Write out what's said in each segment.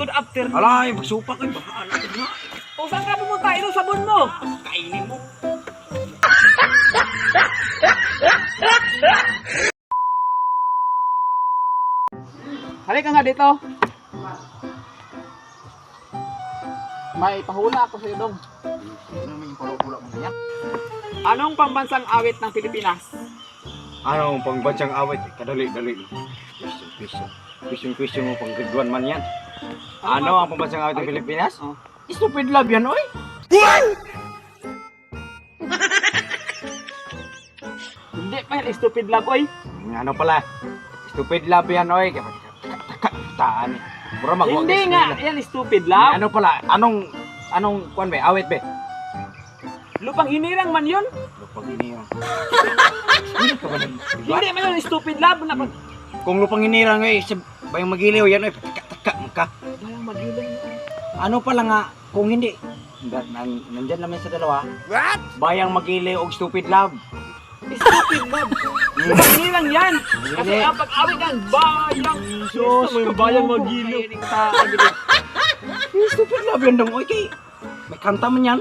good afternoon. Alay, magsupa ko. Bahala ka na. O saan ka pumunta? Ino sabon mo. Kainin mo. Halika nga dito. May pahula ako sa iyo, Dong. Ano naman yung pala-pula mo niya? Anong pambansang awit ng Pilipinas? Ano ang pangbansang awit? Kadali-dali. Question mo pang grade 1 man yan. Ano ang pambansang awit ng Pilipinas? Oh. Stupid love yan, oy. Hindi pa yan, stupid love, oy. Ano pala? Stupid love yan, oy. Taan. Bro, magwag Hindi nga, yan stupid love. Ano pala? Anong kuan be? Awit be? Lupang hinirang man yun. Lupang hinirang. Hindi ka ba nang... Hindi man yun, stupid love. Kung lupang hinirang eh, bayang magiliw yan eh. Taka ka. Walang magiling. Ano pala nga, kung hindi, nandyan naman sa dalawa. What? Bayang magiliw o stupid love. Stupid love. Lupang hinirang yan. Kasi ang pag-awit ng bayang. Diyos, May bayang magiliw. Stupid love yan dong. Okay, may kanta man yan.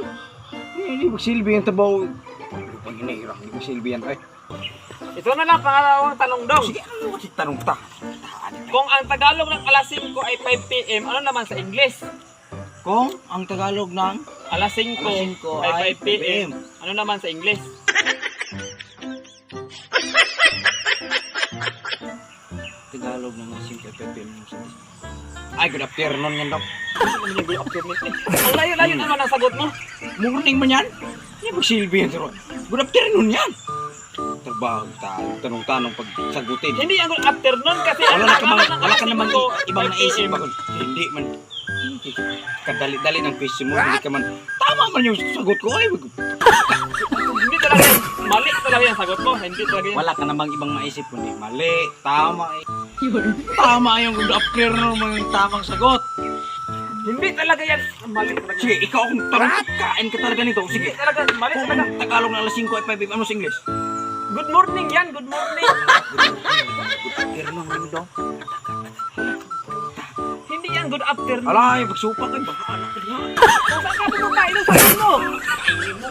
Hindi magsilbi yan tabaw. Lupang hinirang, hindi magsilbi yan. Ay, Ito na lang, pangalawang tanong, Dong. sige, ano kasi tanong ta? Kung ang Tagalog ng alas 5 ay 5 p.m., ano naman sa Ingles? Kung ang Tagalog ng Alas 5 ay 5 p.m., ano naman sa Ingles? Tagalog ng asin kay Pepe mo sa ay, good afternoon yan daw. Ang layo-layo naman ang sagot mo. Morning man yan. Hindi ba silbi yan, sir? Good afternoon yan. Trabaho tayo, tanong-tanong pag sagutin. Hindi ang good afternoon kasi ang Wala Tagalog ng ka alas naman 5 ibang ay 5 naisip p.m. ba? Hindi man. Kadali-dali ng question mo, hindi ka man. Tama man yung sagot ko. Ay, Hindi talaga yan. Mali talaga yung sagot mo. Hindi talaga yan. wala ka namang ibang maisip kundi mali. Tama eh. Tama yung good afternoon mo yung tamang sagot. Hindi talaga yan. Mali talaga. Sige, ikaw kung tanong kain ka talaga nito. Hindi Sige. talaga. Mali Kung talaga. ang Tagalog na alas 5 ay 5 ano sa English? Good morning yan. Good morning. Good afternoon mo daw. Hindi yan good afternoon. Alay, magsupa ka. Bahala ka na. Kung saan ka pumunta? Ino sabon mo. Kainin mo.